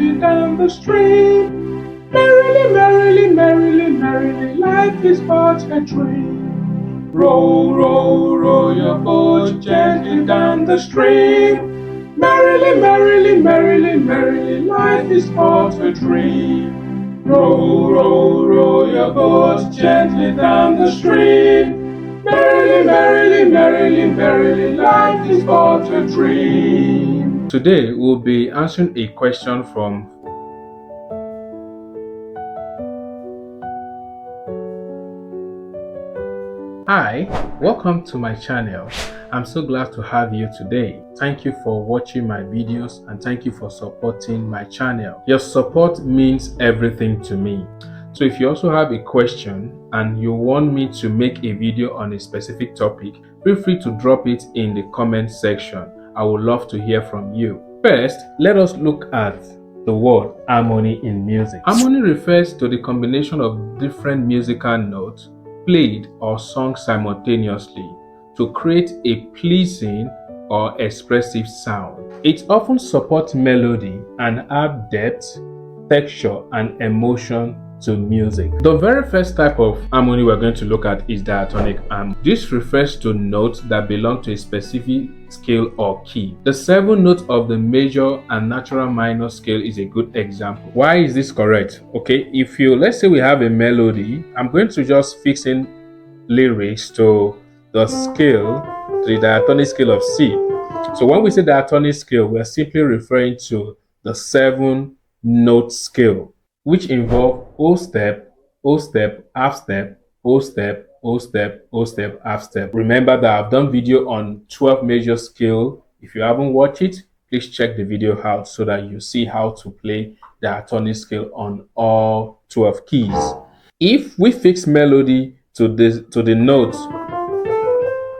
gently down the stream. Merrily, merrily, merrily, merrily, life is but a dream. Row, row, row your boat gently down the stream. Merrily, merrily, merrily, merrily, life is but a dream. Row, row, row your boat gently down the stream. Merrily, merrily, merrily, merrily, life is but a dream. Today we'll be answering a question from Hi, welcome to my channel. I'm so glad to have you today. Thank you for watching my videos and thank you for supporting my channel. Your support means everything to me. So if you also have a question and you want me to make a video on a specific topic, feel free to drop it in the comment section. I would love to hear from you. First, let us look at the word harmony in music. Harmony refers to the combination of different musical notes played or sung simultaneously to create a pleasing or expressive sound. It often supports melody and adds depth, texture, and emotion to music. The very first type of harmony we're going to look at is diatonic harmony. This refers to notes that belong to a specific scale or key. The 7 notes of the major and natural minor scale is a good example. Why is this correct? Okay, let's say we have a melody, I'm going to just fix in lyrics to the scale, to the diatonic scale of C. So when we say diatonic scale, we're simply referring to the 7 note scale, which involve O step, O step, half step, O step, O step, O step, half step. Remember that I've done video on 12 major scale. If you haven't watched it, please check the video out so that you see how to play the diatonic scale on all 12 keys. If we fix melody to the notes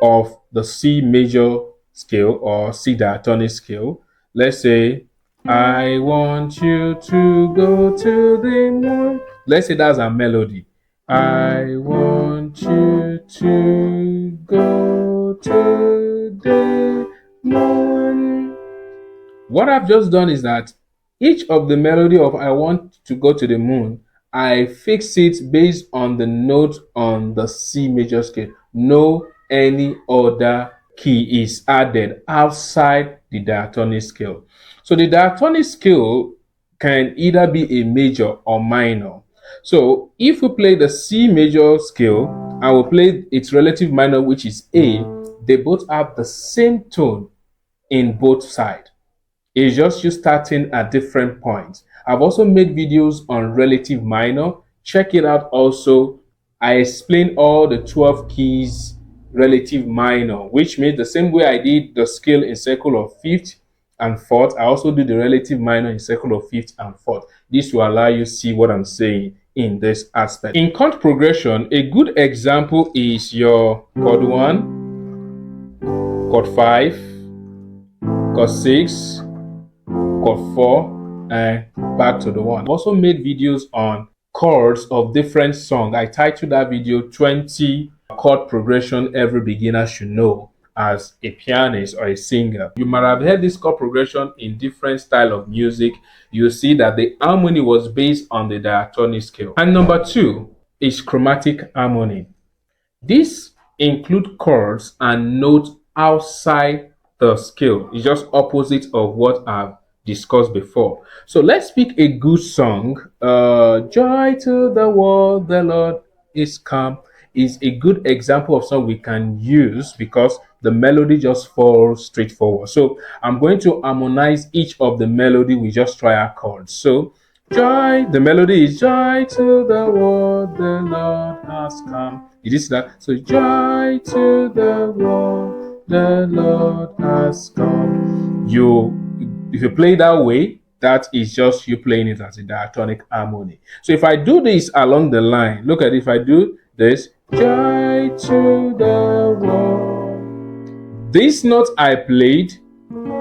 of the C major scale or C diatonic scale, let's say I want you to go to the moon. Let's say that's our melody. I want you to go to the moon. What I've just done is that each of the melody of I want to go to the moon, I fix it based on the note on the C major scale. No any other key is added outside the diatonic scale. So the diatonic scale can either be a major or minor. So if we play the C major scale and we play its relative minor, which is A, they both have the same tone in both sides. It's just you starting at different points. I've also made videos on relative minor. Check it out also. I explain all the 12 keys relative minor, which means the same way I did the scale in circle of fifth and fourth, I also do the relative minor in circle of fifth and fourth. This will allow you to see what I'm saying in this aspect. In chord progression, a good example is your chord 1, chord 5, chord 6, chord 4, and back to the 1. I've also made videos on chords of different songs. I titled that video 20 chord progression every beginner should know as a pianist or a singer. You might have heard this chord progression in different style of music. You see that the harmony was based on the diatonic scale. And number 2 is chromatic harmony. This include chords and notes outside the scale. It's just opposite of what I've discussed before. So let's pick a good song. Joy to the world, the Lord is come is a good example of song we can use because the melody just falls straightforward. So I'm going to harmonize each of the melody with just triad chords. So joy, the melody is joy to the world, the Lord has come. It is that. So joy to the world, the Lord has come. If you play that way, that is just you playing it as a diatonic harmony. So if I do this along the line, look at it, if I do this, joy to the world. This note I played,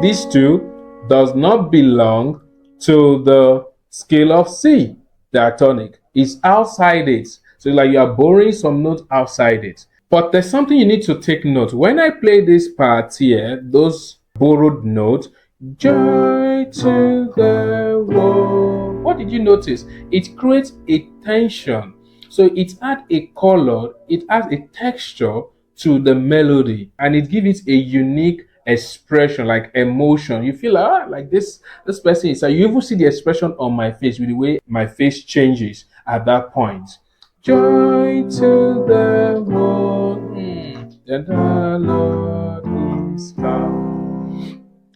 these two, does not belong to the scale of C, diatonic. It's outside it. So like you are borrowing some notes outside it. But there's something you need to take note. When I play this part here, those borrowed notes, Joy to the world. What did you notice? It creates a tension. So it adds a color, it adds a texture to the melody, and it gives it a unique expression, like emotion. You feel like this person is. You even see the expression on my face with the way my face changes at that point. Joy to the world, and the Lord is come.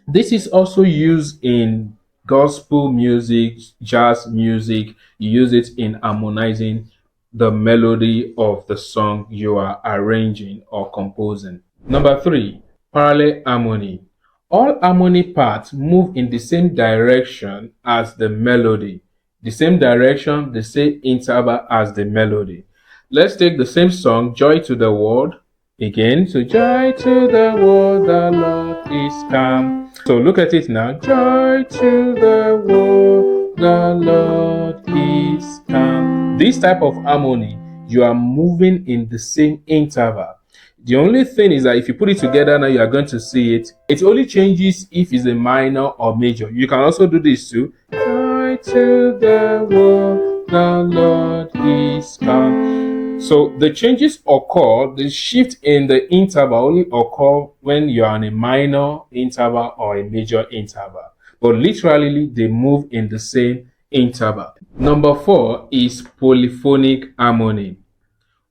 This is also used in gospel music, jazz music. You use it in harmonizing the melody of the song you are arranging or composing. Number three, parallel harmony. All harmony parts move in the same direction as the melody. The same direction, the same interval as the melody. Let's take the same song, Joy to the World. Again, so joy to the world, the Lord is come. So look at it now. Joy to the world, the Lord is come. This type of harmony, you are moving in the same interval. The only thing is that if you put it together now, you are going to see it. It only changes if it's a minor or major. You can also do this too. Joy to the world, the Lord is come. So the changes occur, the shift in the interval only occur when you are on a minor interval or a major interval. But literally, they move in the same interval. Number four is polyphonic harmony.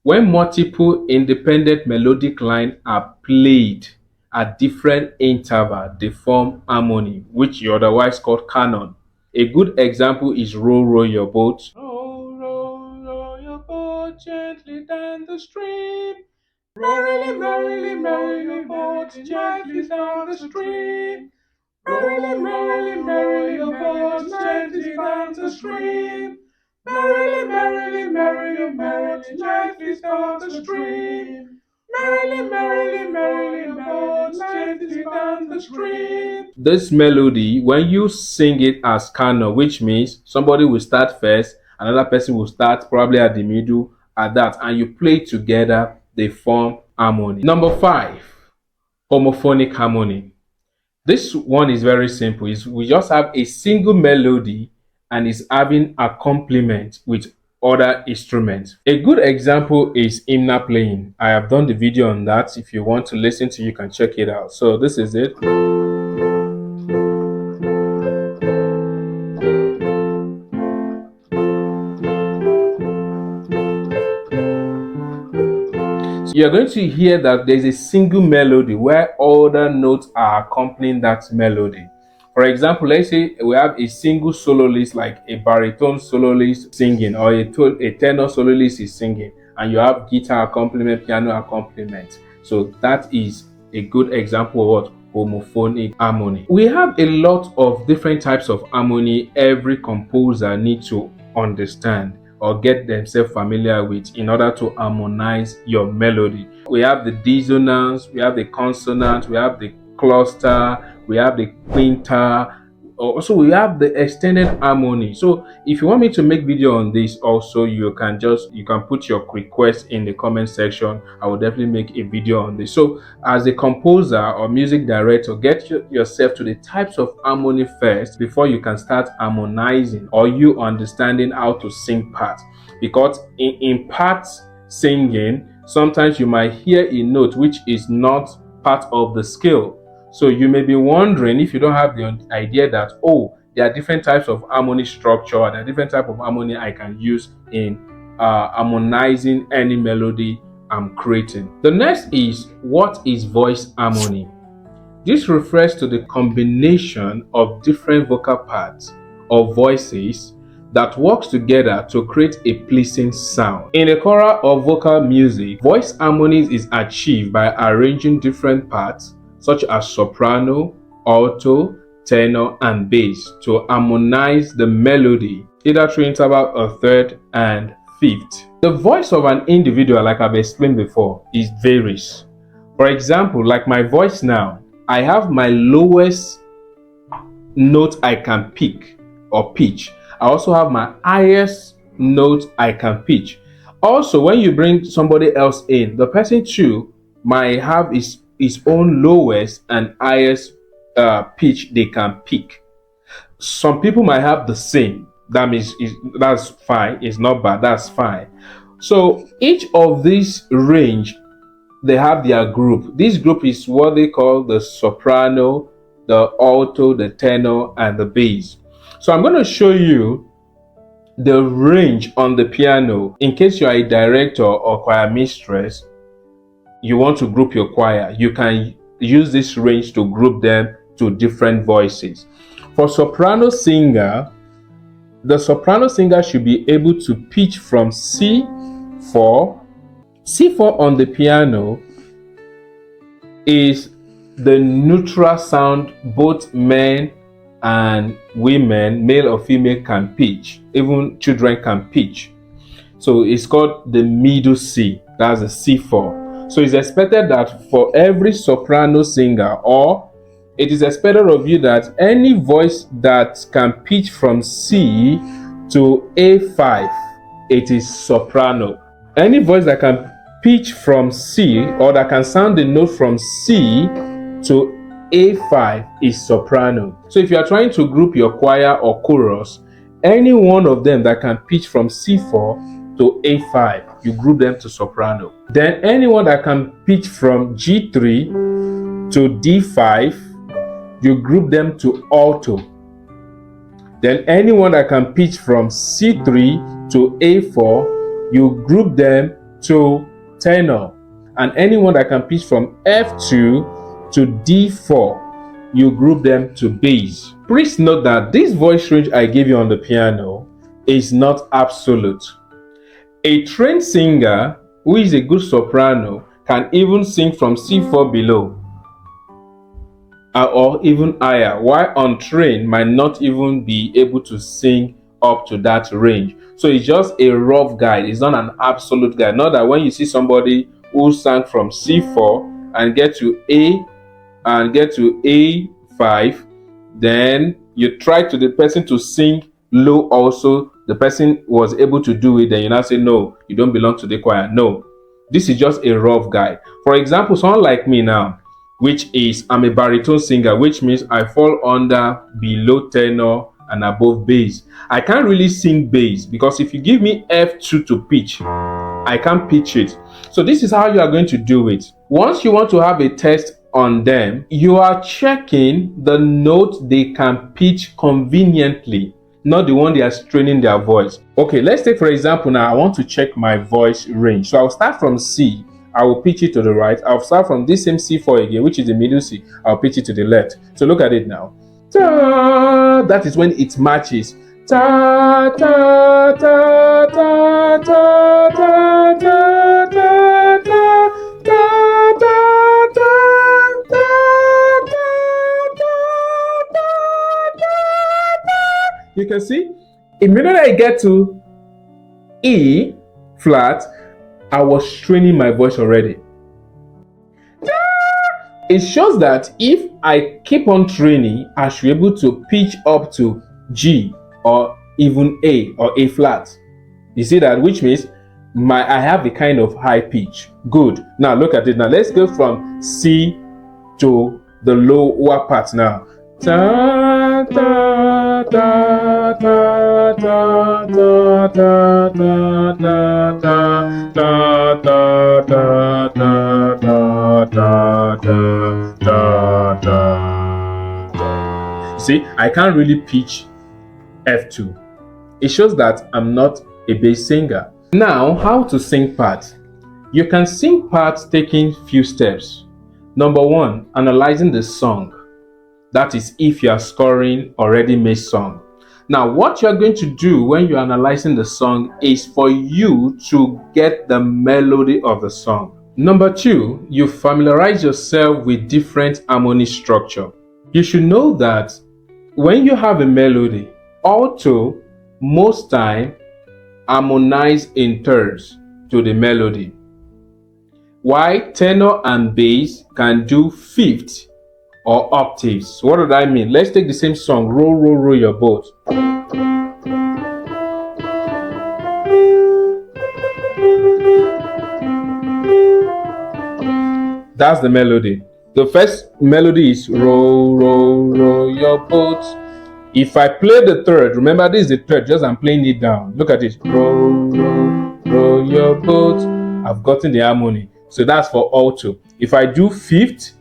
When multiple independent melodic lines are played at different intervals, they form harmony, which you otherwise call canon. A good example is Row, Row Your Boat. Row, row, row your boat gently down the stream. Merrily, merrily, merrily, your boat gently down the stream. Merrily, merrily, merrily, your boat gently down the stream. Merrily, merrily, merrily, merrily, gently down the stream. Merrily, merrily, merrily, your boat gently down the stream. This melody, when you sing it as canon, which means somebody will start first, another person will start probably at the middle, at that, and you play together, they form harmony. Number five, homophonic harmony. This one is very simple. We just have a single melody and is having accompaniment with other instruments. A good example is hymnal playing. I have done the video on that. If you want to listen to, you can check it out. So this is it. You're going to hear that there's a single melody where other notes are accompanying that melody. For example, let's say we have a single soloist, like a baritone soloist singing, or a tenor soloist is singing, and you have guitar accompaniment, piano accompaniment. So that is a good example of what homophonic harmony. We have a lot of different types of harmony every composer needs to understand or get themselves familiar with in order to harmonize your melody. We have the dissonance, we have the consonant, we have the cluster, we have the quinta, also we have the extended harmony. So if you want me to make video on this also, you can put your request in the comment section. I will definitely make a video on this. So as a composer or music director, get yourself to the types of harmony first before you can start harmonizing or you understanding how to sing parts. Because in parts singing, sometimes you might hear a note which is not part of the scale. So you may be wondering, if you don't have the idea that, oh, there are different types of harmony structure, there are different types of harmony I can use in harmonizing any melody I'm creating. The next is, what is voice harmony? This refers to the combination of different vocal parts or voices that works together to create a pleasing sound. In a choral or vocal music, voice harmonies is achieved by arranging different parts such as soprano, alto, tenor, and bass to harmonize the melody, either through interval of third and fifth. The voice of an individual, like I've explained before, varies. For example, like my voice now, I have my lowest note I can pick or pitch. I also have my highest note I can pitch. Also, when you bring somebody else in, the person too might have his own lowest and highest pitch they can pick. Some people might have the same. That means that's fine. It's not bad. That's fine. So each of these range, they have their group. This group is what they call the soprano, the alto, the tenor, and the bass. So I'm going to show you the range on the piano. In case you are a director or choir mistress, you want to group your choir, you can use this range to group them to different voices. For soprano singer, the soprano singer should be able to pitch from C4. C4 on the piano is the neutral sound both men and women, male or female, can pitch. Even children can pitch. So it's called the middle C. That's a C4. So it's expected that for every soprano singer, or it is expected of you that any voice that can pitch from C to A5, it is soprano. Any voice that can pitch from C, or that can sound the note from C to A5, is soprano. So if you are trying to group your choir or chorus, any one of them that can pitch from C4 to A5, you group them to soprano. Then anyone that can pitch from G3 to D5, you group them to alto. Then anyone that can pitch from C3 to A4, you group them to tenor. And anyone that can pitch from F2 to D4, you group them to bass. Please note that this voice range I gave you on the piano is not absolute. A trained singer who is a good soprano can even sing from C4 below or even higher, while untrained might not even be able to sing up to that range. So it's just a rough guide. It's not an absolute guide. Not that when you see somebody who sang from C4 and get to A and get to A5, then you try to the person to sing low also, the person was able to do it, then you now say, no, you don't belong to the choir. No, this is just a rough guide. For example, someone like me now, which is I'm a baritone singer, which means I fall under below tenor and above bass. I can't really sing bass because if you give me F2 to pitch, I can't pitch it. So this is how you are going to do it. Once you want to have a test on them, you are checking the note they can pitch conveniently, not the one they are straining their voice. Okay, let's take for example now, I want to check my voice range. So I'll start from C. I will pitch it to the right. I'll start from this same C4 again, which is the middle C. I'll pitch it to the left. So look at it now. Ta, that is when it matches. Ta ta ta ta ta ta ta ta ta. You can see, immediately I get to E flat, I was straining my voice already. It shows that if I keep on training, I should be able to pitch up to G or even A or A flat. You see that, which means I have a kind of high pitch. Good. Now look at it. Now let's go from C to the lower part now. Ta ta ta ta ta ta ta ta ta ta ta ta ta. See, I can't really pitch F2. It shows that I'm not a bass singer. Now, how to sing parts? You can sing parts taking few steps. Number one, analyzing the song. That is if you are scoring already made song. Now, what you are going to do when you are analyzing the song is for you to get the melody of the song. Number two, you familiarize yourself with different harmony structure. You should know that when you have a melody, alto most time harmonize in thirds to the melody, while tenor and bass can do fifth or octaves. What do I mean? Let's take the same song, Roll, Roll, Roll Your Boat. That's the melody. The first melody is row, row, row your boat. If I play the third, remember this is the third, just I'm playing it down. Look at it. Row, row, row your boat. I've gotten the harmony. So that's for alto. If I do fifth,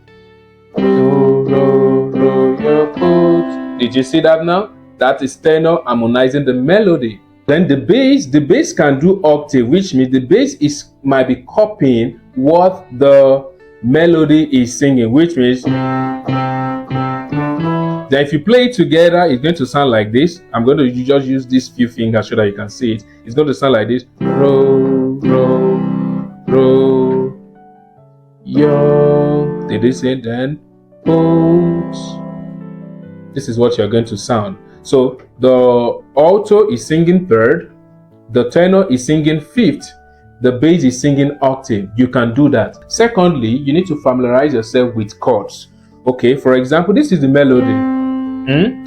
row, row, row your boat. Did you see that now? That is tenor harmonizing the melody. Then the bass can do octave, which means the bass might be copying what the melody is singing, which means then if you play it together, it's going to sound like this. I'm going to just use these few fingers so that you can see it. It's going to sound like this. Row, row, row your, did they say then? Boat. This is what you're going to sound. So the alto is singing third, the tenor is singing fifth, the bass is singing octave. You can do that. Secondly, you need to familiarize yourself with chords. Okay, for example, this is the melody.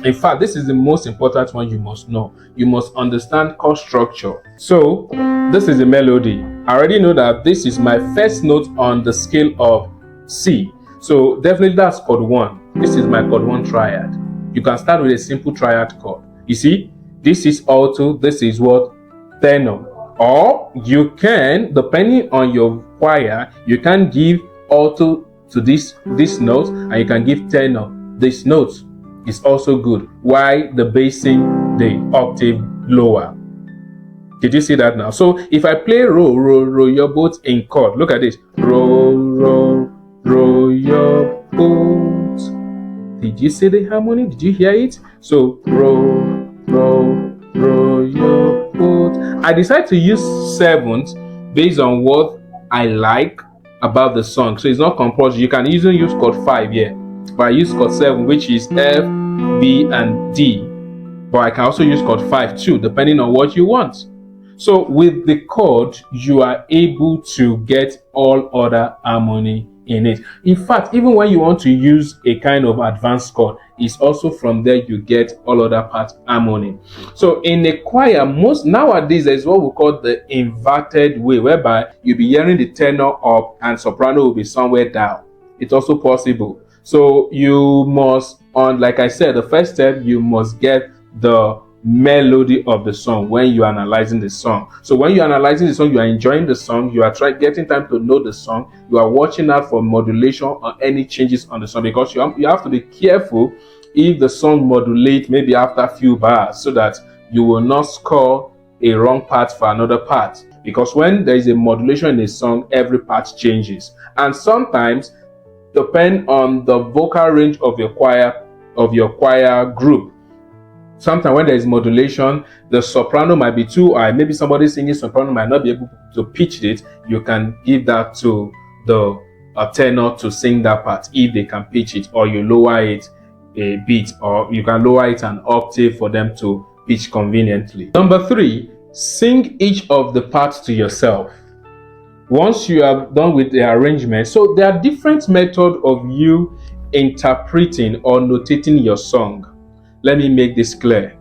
In fact, this is the most important one you must know. You must understand chord structure. So this is the melody. I already know that this is my first note on the scale of C. So definitely that's chord 1. This is my chord 1 triad. You can start with a simple triad chord. You see, this is alto, this is what? Tenor. Or you can, depending on your choir, you can give alto to this note, and you can give tenor this note. It's also good. Why the bass sing the octave lower? Did you see that now? So if I play row, row, row your boat in chord, look at this. Row, row, row your boat. Did you see the harmony? Did you hear it? So row, row, row your boat. I decided to use seventh based on what I like about the song. So it's not compulsory. You can easily use chord 5 here. But I use chord 7, which is F, B, and D. But I can also use chord 5 too, depending on what you want. So with the chord, you are able to get all other harmony in it. In fact, even when you want to use a kind of advanced chord, it's also from there you get all other parts harmony. So in a choir, most nowadays there's what we call the inverted way, whereby you'll be hearing the tenor up and soprano will be somewhere down. It's also possible. So you must, like I said, the first step, you must get the melody of the song when you are analyzing the song. So when you're analyzing the song, you are enjoying the song, you are getting time to know the song, you are watching out for modulation or any changes on the song, because you have to be careful if the song modulates maybe after a few bars, so that you will not score a wrong part for another part. Because when there is a modulation in a song, every part changes. And sometimes, depend on the vocal range of your choir group. Sometimes when there is modulation, the soprano might be too high. Maybe somebody singing soprano might not be able to pitch it. You can give that to the tenor to sing that part if they can pitch it, or you lower it a bit, or you can lower it an octave for them to pitch conveniently. Number 3, sing each of the parts to yourself. Once you are done with the arrangement, so there are different methods of you interpreting or notating your song. Let me make this clear.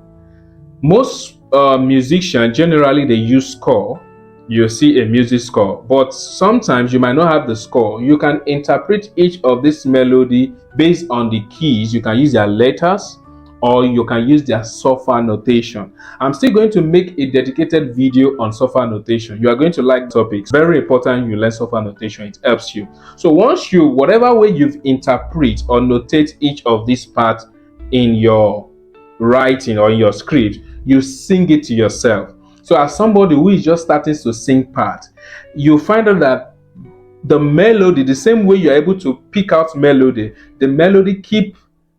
Most musicians, generally they use score. You see a music score, but sometimes you might not have the score. You can interpret each of this melody based on the keys. You can use their letters, or you can use their software notation. I'm still going to make a dedicated video on software notation. You are going to like topics. Very important you learn software notation. It helps you. So once you, whatever way you've interpret or notate each of these parts in your writing or in your script, you sing it to yourself. So as somebody who is just starting to sing part, you find out that the melody, the same way you're able to pick out melody, the melody keep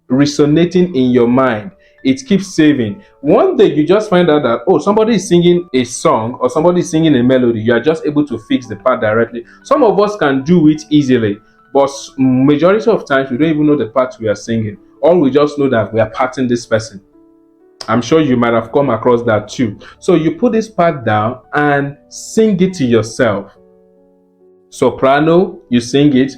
resonating in your mind. It keeps saving. One day you just find out that, oh, somebody is singing a song or somebody is singing a melody. You are just able to fix the part directly. Some of us can do it easily, but majority of times we don't even know the part we are singing. All we just know that we are parting this person. I'm sure you might have come across that too. So you put this part down and sing it to yourself. Soprano, you sing it.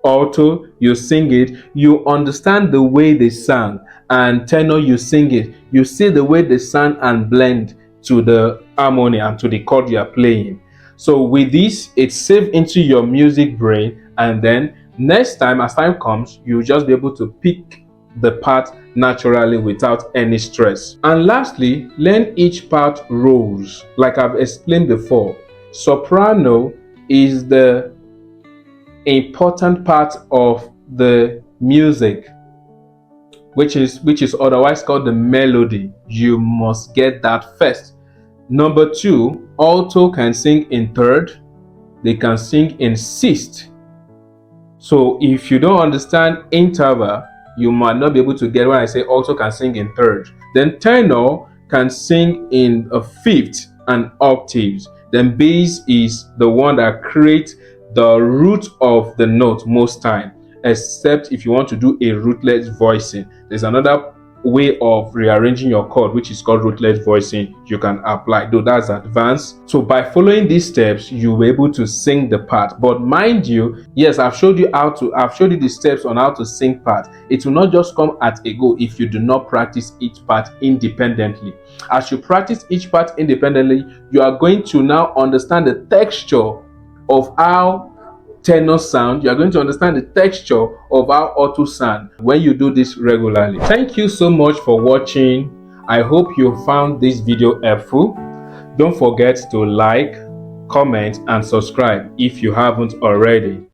Alto, you sing it. You understand the way they sang. And tenor, you sing it. You see the way they sang and blend to the harmony and to the chord you are playing. So with this, it's saved into your music brain, and then Next time, as time comes, you'll just be able to pick the part naturally without any stress. And lastly, learn each part roles. Like I've explained before, soprano is the important part of the music, which is otherwise called the melody. You must get that first. Number two, alto can sing in third, they can sing in sixth. So if you don't understand interval, you might not be able to get when I say alto can sing in third. Then tenor can sing in a fifth and octaves. Then bass is the one that creates the root of the note most time, except if you want to do a rootless voicing. There's another way of rearranging your chord which is called rootless voicing you can apply, though that's advanced. So by following these steps, you'll be able to sing the part. But mind you, yes, I've showed you the steps on how to sing part. It will not just come at a go if you do not practice each part independently. As you practice each part independently, you are going to now understand the texture of how tenor sound. You are going to understand the texture of how alto sound when you do this regularly. Thank you so much for watching. I hope you found this video helpful. Don't forget to like, comment and subscribe if you haven't already.